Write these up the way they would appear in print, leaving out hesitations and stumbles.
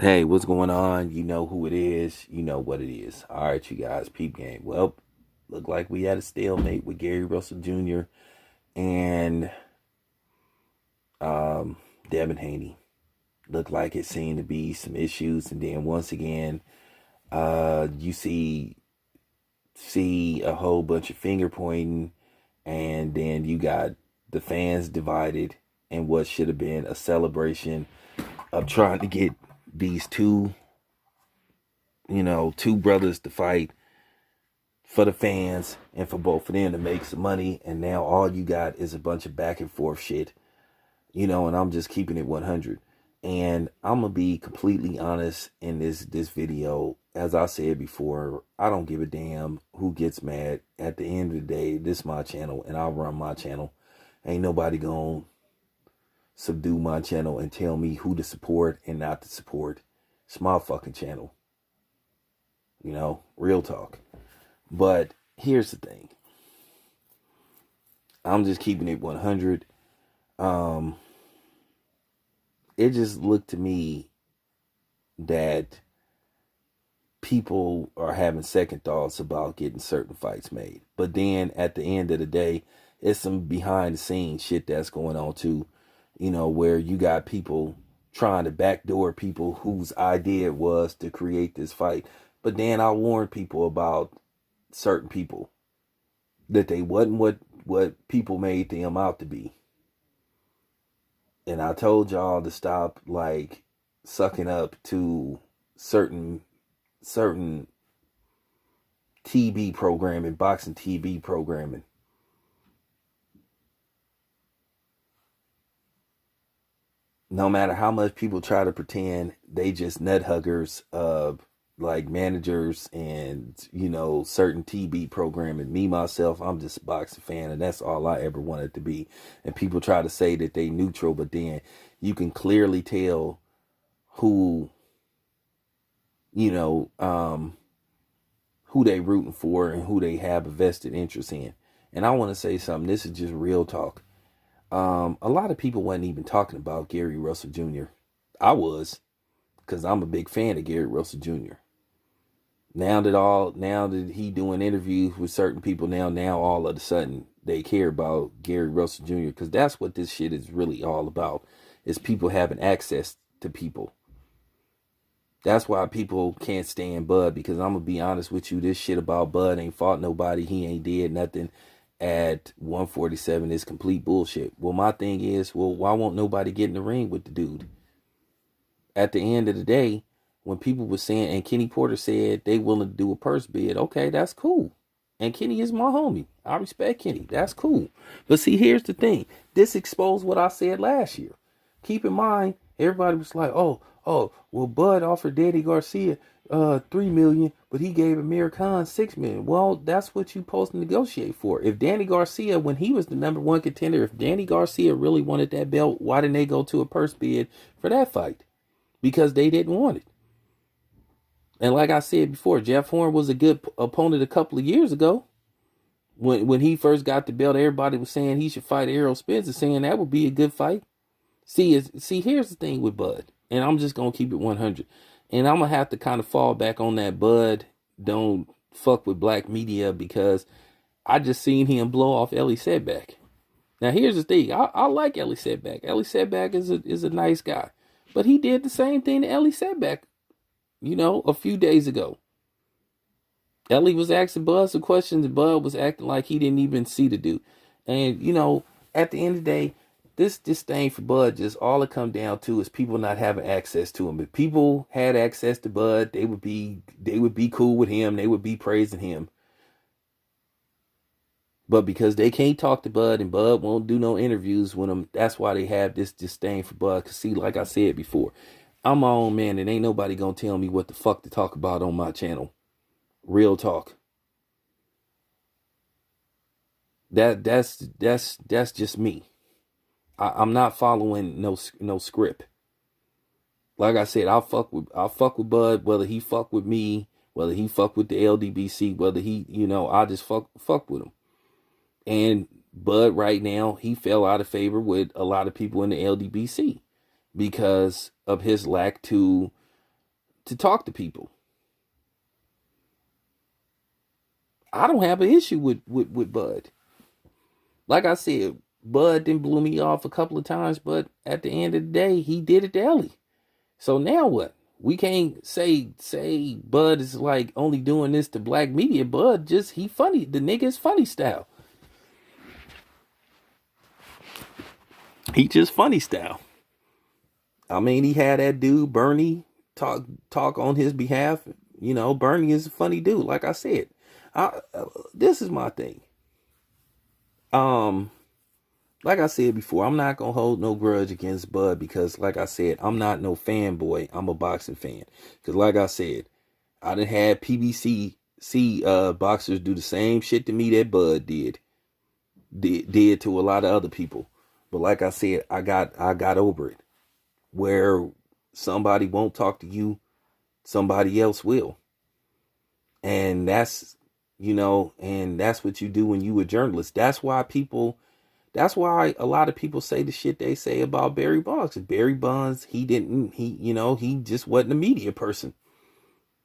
Hey, what's going on? You know who it is. You know what it is. All right, you guys, peep game. Well, look like we had a stalemate with Gary Russell Jr. and um, Devin Haney. Looked like it seemed to be some issues, and then once again, you see a whole bunch of finger pointing, and then you got the fans divided in what should have been a celebration of trying to get these two brothers to fight for the fans and for both of them to make some money. And now all you got is a bunch of back and forth shit, and I'm just keeping it 100. And I'm going to be completely honest in this video. As I said before, I don't give a damn who gets mad. At the end of the day, this is my channel and I'll run my channel. Ain't nobody going to subdue my channel and tell me who to support and not to support. It's my fucking channel. Real talk. But here's the thing. I'm just keeping it 100. It just looked to me that people are having second thoughts about getting certain fights made. But then at the end of the day, it's some behind the scenes shit that's going on too. Where you got people trying to backdoor people whose idea it was to create this fight. But then I warned people about certain people that they wasn't what people made them out to be. And I told y'all to stop sucking up to certain TV programming, boxing TV programming. No matter how much people try to pretend they just nut huggers of managers and certain TV programming. Me myself, I'm just a boxing fan, and that's all I ever wanted to be. And people try to say that they neutral, but then you can clearly tell who who they rooting for and who they have a vested interest in. And I want to say something. This is just real talk. A lot of people wasn't even talking about Gary Russell Jr. I was, because I'm a big fan of Gary Russell Jr. Now that he doing interviews with certain people, now all of a sudden they care about Gary Russell Jr. because that's what this shit is really all about. Is people having access to people. That's why people can't stand Bud, because I'm gonna be honest with you, this shit about Bud ain't fought nobody, he ain't did nothing at 147 is complete bullshit. Well, my thing is, why won't nobody get in the ring with the dude? At the end of the day, when people were saying, and Kenny Porter said they willing to do a purse bid, okay, that's cool. And Kenny is my homie. I respect Kenny. That's cool. But see, here's the thing. This exposed what I said last year. Keep in mind, everybody was like, well, Bud offered Danny Garcia $3 million, but he gave Amir Khan $6 million. Well, that's what you supposed to negotiate for. If Danny Garcia, when he was the number one contender, if Danny Garcia really wanted that belt, why didn't they go to a purse bid for that fight? Because they didn't want it. And like I said before, Jeff Horn was a good opponent a couple of years ago. When he first got the belt, everybody was saying he should fight Errol Spence, saying that would be a good fight. See, here's the thing with Bud, and I'm just going to keep it 100. And I'm going to have to kind of fall back on that Bud don't fuck with black media, because I just seen him blow off Ellie Setback. Now, here's the thing. I like Ellie Setback. Ellie Setback is a nice guy. But he did the same thing to Ellie Setback, a few days ago. Ellie was asking Bud some questions, and Bud was acting like he didn't even see the dude. And, at the end of the day, this thing for Bud, just all it come down to is people not having access to him. If people had access to Bud, they would be cool with him. They would be praising him. But because they can't talk to Bud and Bud won't do no interviews with him, that's why they have this disdain for Bud. Because see, like I said before, I'm my own man, and ain't nobody gonna tell me what the fuck to talk about on my channel. Real talk. That's just me. I'm not following no script. Like I said, I'll fuck with Bud, whether he fuck with me, whether he fuck with the LDBC, whether he, I just fuck with him. And Bud right now, he fell out of favor with a lot of people in the LDBC because of his lack to to talk to people. I don't have an issue with Bud. Like I said, Bud didn't blew me off a couple of times, but at the end of the day, he did it to Ellie. So now what? We can't say Bud is like only doing this to black media. Bud just, he funny. The nigga is funny style. He just funny style. I mean, he had that dude Bernie talk on his behalf. You know, Bernie is a funny dude. Like I said, this is my thing. Like I said before, I'm not gonna hold no grudge against Bud because, like I said, I'm not no fanboy. I'm a boxing fan. Because, like I said, I done had PBC boxers do the same shit to me that Bud did to a lot of other people. But like I said, I got over it. Where somebody won't talk to you, somebody else will. And that's, you know, and that's what you do when you a journalist. That's why a lot of people say the shit they say about Barry Bonds. Barry Bonds, he just wasn't a media person.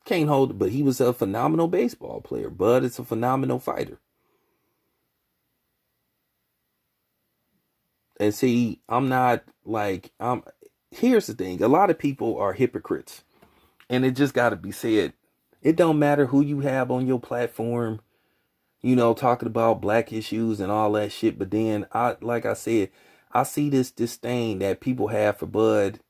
Can't hold it, but he was a phenomenal baseball player. Bud is a phenomenal fighter. And see, here's the thing. A lot of people are hypocrites. And it just got to be said. It don't matter who you have on your platform, you know, talking about black issues and all that shit. But then, like I said, I see this disdain that people have for Bud.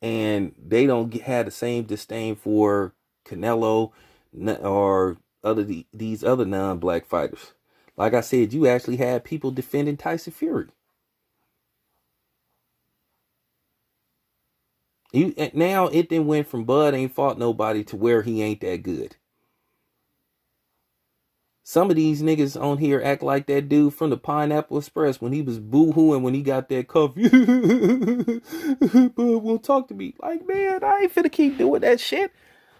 And they don't have the same disdain for Canelo or these other non-black fighters. Like I said, you actually had people defending Tyson Fury. Now it then went from Bud ain't fought nobody to where he ain't that good. Some of these niggas on here act like that dude from the Pineapple Express when he was boo-hooing when he got that cuff. Bud won't talk to me. Like, man, I ain't finna keep doing that shit.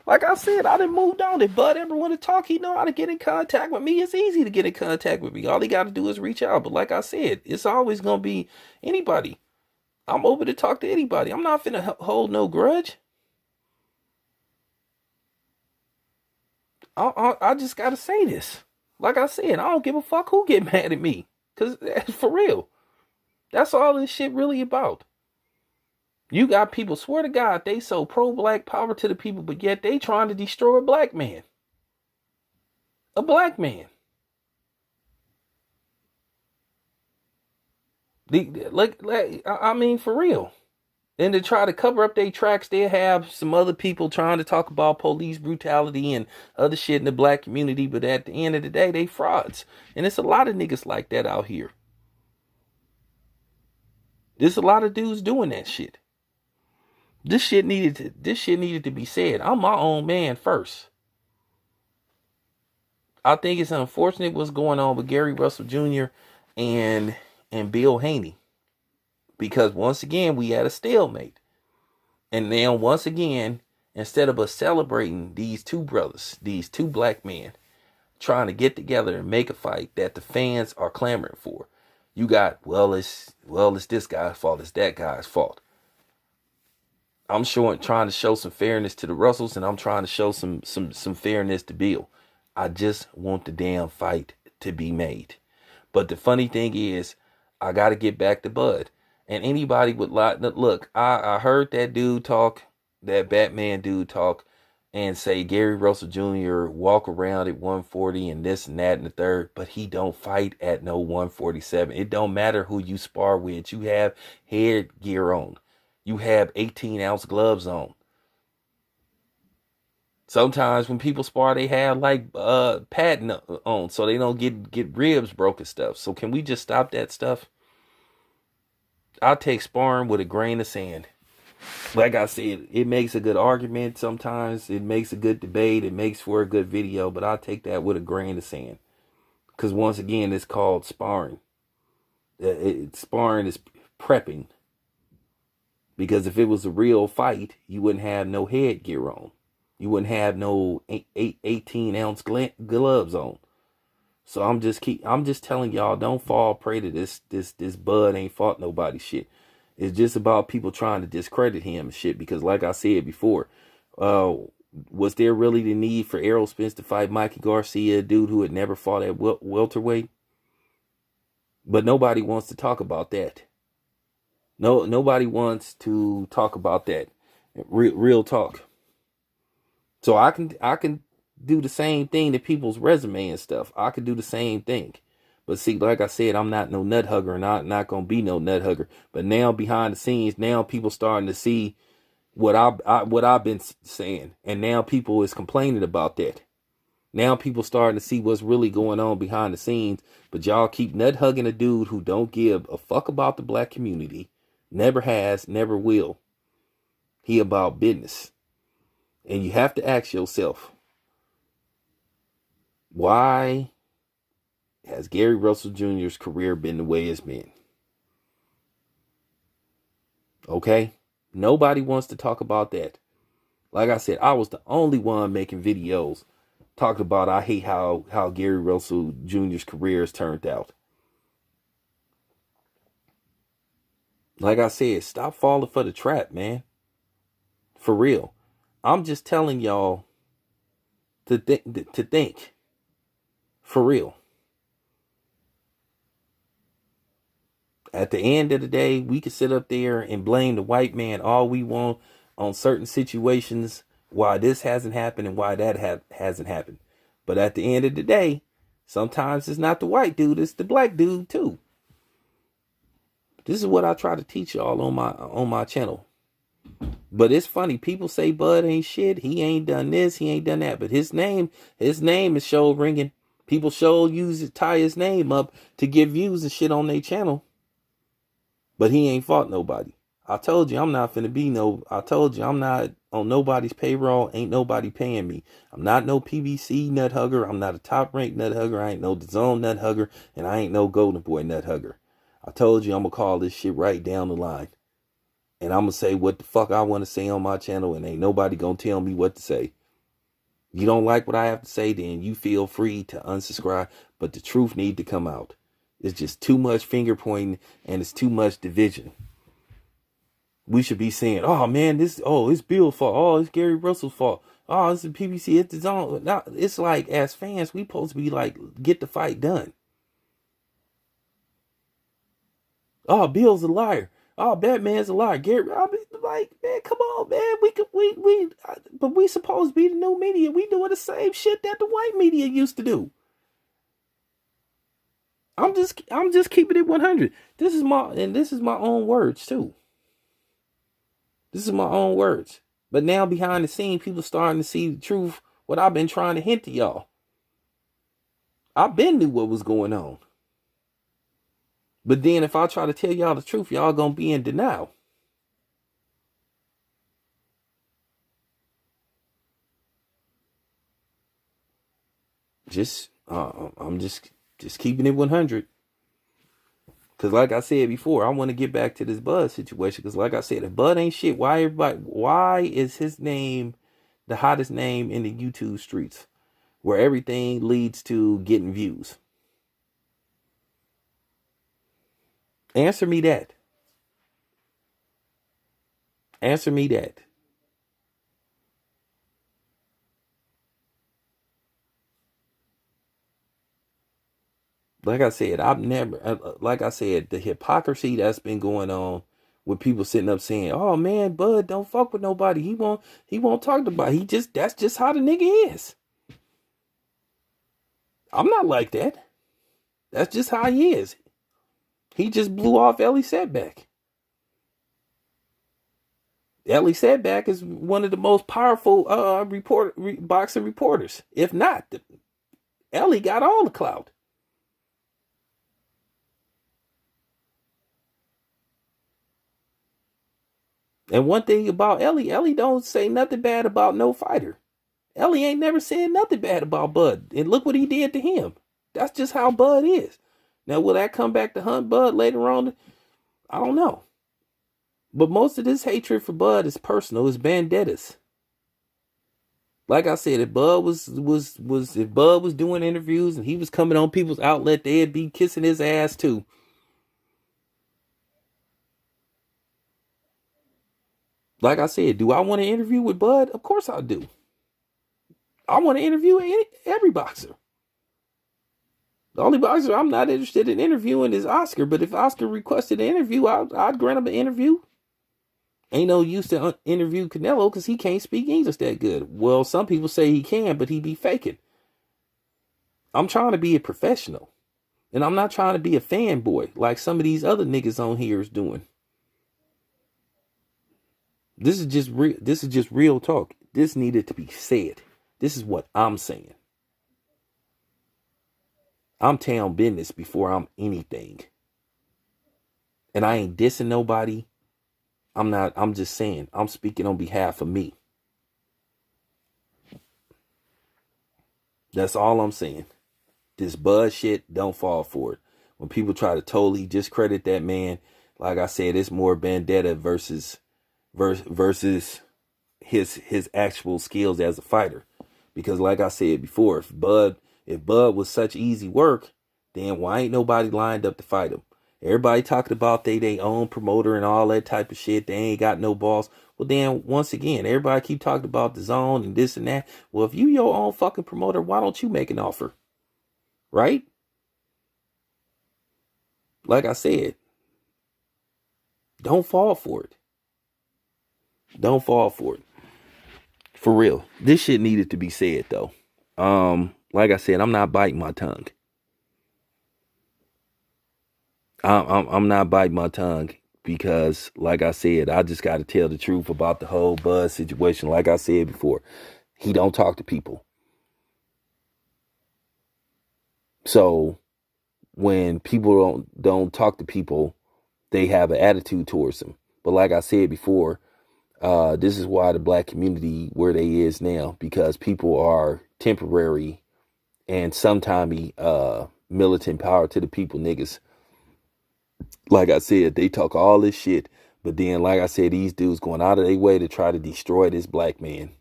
Like I said, I done moved on. If Bud ever want to talk, he know how to get in contact with me. It's easy to get in contact with me. All he got to do is reach out. But like I said, it's always going to be anybody. I'm open to talk to anybody. I'm not finna hold no grudge. I just gotta say this. Like I said, I don't give a fuck who get mad at me. Because for real. That's all this shit really about. You got people, swear to God, they so pro-black, power to the people, but yet they trying to destroy a black man. A black man. I mean, for real. And to try to cover up their tracks, they have some other people trying to talk about police brutality and other shit in the black community. But at the end of the day, they frauds. And it's a lot of niggas like that out here. There's a lot of dudes doing that shit. This shit needed to be said. I'm my own man first. I think it's unfortunate what's going on with Gary Russell Jr. and Bill Haney. Because once again, we had a stalemate. And now, once again, instead of us celebrating these two brothers, these two black men, trying to get together and make a fight that the fans are clamoring for, you got, it's this guy's fault, it's that guy's fault. I'm trying to show some fairness to the Russells, and I'm trying to show some fairness to Bill. I just want the damn fight to be made. But the funny thing is, I got to get back to Bud. And anybody would look, I heard that dude talk, that Batman dude talk, and say Gary Russell Jr. walk around at 140 and this and that and the third, but he don't fight at no 147. It don't matter who you spar with. You have headgear on. You have 18-ounce gloves on. Sometimes when people spar, they have like padding on so they don't get ribs broke and stuff. So can we just stop that stuff? I'll take sparring with a grain of sand. Like I said, it makes a good argument sometimes. It makes a good debate. It makes for a good video. But I'll take that with a grain of sand. Because once again, it's called sparring. Sparring is prepping. Because if it was a real fight, you wouldn't have no headgear on. You wouldn't have no 18-ounce gloves on. So I'm just telling y'all, don't fall prey to this Bud ain't fought nobody shit. It's just about people trying to discredit him and shit. Because like I said before, Uh, was there really the need for Errol Spence to fight Mikey Garcia, a dude who had never fought at welterweight? But nobody wants to talk about that. No, nobody wants to talk about that. Real talk. So I can do the same thing to people's resume and stuff. I could do the same thing. But see, like I said, I'm not no nut hugger, and I'm not gonna be no nut hugger. But now behind the scenes, now people starting to see what I've been saying, and now people is complaining about that. Now people starting to see what's really going on behind the scenes. But y'all keep nut hugging a dude who don't give a fuck about the black community. Never has, never will. He about business. And you have to ask yourself, why has Gary Russell Jr.'s career been the way it's been? Okay? Nobody wants to talk about that. Like I said, I was the only one making videos talking about I hate how Gary Russell Jr.'s career has turned out. Like I said, stop falling for the trap, man. For real. I'm just telling y'all to think. For real. At the end of the day, we can sit up there and blame the white man all we want on certain situations, why this hasn't happened and why that hasn't happened. But at the end of the day, sometimes it's not the white dude, it's the black dude too. This is what I try to teach y'all on my channel. But it's funny, people say Bud ain't shit, he ain't done this, he ain't done that. But his name is show ringing. People tie his name up to get views and shit on their channel. But he ain't fought nobody. I told you I'm not on nobody's payroll. Ain't nobody paying me. I'm not no PBC nut hugger. I'm not a top ranked nut hugger. I ain't no DAZN nut hugger. And I ain't no Golden Boy nut hugger. I told you I'm going to call this shit right down the line. And I'm going to say what the fuck I want to say on my channel. And ain't nobody going to tell me what to say. You don't like what I have to say, then you feel free to unsubscribe. But the truth need to come out. It's just too much finger pointing and it's too much division. We should be saying, oh man, it's Bill's fault. Oh, it's Gary Russell's fault. Oh, it's the PBC, it's DAZN. Now, it's like, as fans, we supposed to be like, get the fight done. Oh, Bill's a liar. Oh, Batman's a liar. Gary, I mean, like, man, come on, man. But we supposed to be the new media. We doing the same shit that the white media used to do. I'm just keeping it 100. This is my own words too. This is my own words. But now behind the scene, people starting to see the truth. What I've been trying to hint to y'all. I've been knew what was going on. But then if I try to tell y'all the truth, y'all gonna be in denial. I'm just keeping it 100. Because like I said before, I want to get back to this Bud situation. Because like I said, if Bud ain't shit, why is his name the hottest name in the YouTube streets? Where everything leads to getting views. Answer me that. Answer me that. Like I said, the hypocrisy that's been going on with people sitting up saying, oh man, Bud don't fuck with nobody. He won't talk to nobody. That's just how the nigga is. I'm not like that. That's just how he is. He just blew off Ellie Setback. Ellie Setback is one of the most powerful boxing reporters. If not, Ellie got all the clout. And one thing about Ellie don't say nothing bad about no fighter. Ellie ain't never said nothing bad about Bud. And look what he did to him. That's just how Bud is. Now, will that come back to hunt Bud later on? I don't know. But most of this hatred for Bud is personal. It's vendettas. Like I said, if Bud was doing interviews and he was coming on people's outlet, they'd be kissing his ass too. Like I said, do I want to interview with Bud? Of course I do. I want to interview every boxer. The only boxer I'm not interested in interviewing is Oscar. But if Oscar requested an interview, I'd grant him an interview. Ain't no use to interview Canelo because he can't speak English that good. Well, some people say he can, but he be faking. I'm trying to be a professional. And I'm not trying to be a fanboy like some of these other niggas on here is doing. This is just real talk. This needed to be said. This is what I'm saying. I'm town business before I'm anything. And I ain't dissing nobody. I'm just saying, I'm speaking on behalf of me. That's all I'm saying. This Bud shit, don't fall for it. When people try to totally discredit that man, like I said, it's more vendetta versus his actual skills as a fighter. Because like I said before, if Bud was such easy work, then why ain't nobody lined up to fight him? Everybody talking about they own promoter and all that type of shit. They ain't got no balls. Well, then once again, everybody keep talking about the zone and this and that. Well, if you your own fucking promoter, why don't you make an offer? Right? Like I said, don't fall for it. Don't fall for it. For real. This shit needed to be said though. Like I said, I'm not biting my tongue. I'm not biting my tongue because, like I said, I just got to tell the truth about the whole Buzz situation. Like I said before, he don't talk to people. So when people don't talk to people, they have an attitude towards them. But like I said before, this is why the black community where they is now, because people are temporary and sometimes militant power to the people niggas. Like I said, they talk all this shit, but then, like I said, these dudes going out of their way to try to destroy this black man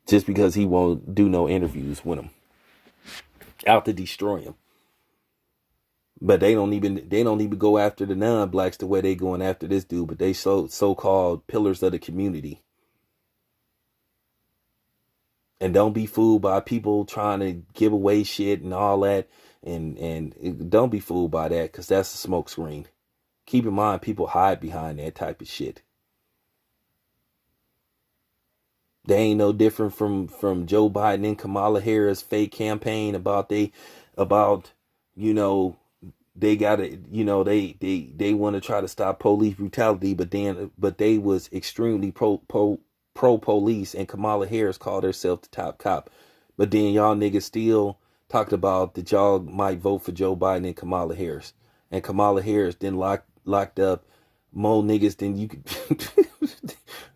just because he won't do no interviews with him, out to destroy him. But they don't even go after the non-blacks the way they going after this dude. But they so-called pillars of the community. And don't be fooled by people trying to give away shit and all that. And don't be fooled by that, because that's a smoke screen. Keep in mind, people hide behind that type of shit. They ain't no different from Joe Biden and Kamala Harris fake campaign about they got to, they want to try to stop police brutality, but they was extremely pro police, and Kamala Harris called herself the top cop. But then y'all niggas still talked about that y'all might vote for Joe Biden and Kamala Harris. And Kamala Harris then locked up more niggas than you could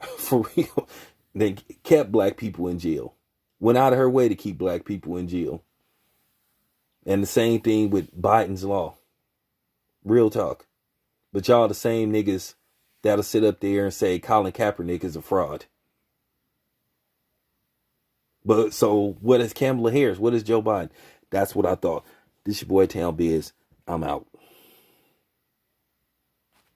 for real. They kept black people in jail. Went out of her way to keep black people in jail. And the same thing with Biden's law. Real talk. But y'all the same niggas that'll sit up there and say Colin Kaepernick is a fraud. But so what is Kamala Harris? What is Joe Biden? That's what I thought. This your boy Town Biz. I'm out.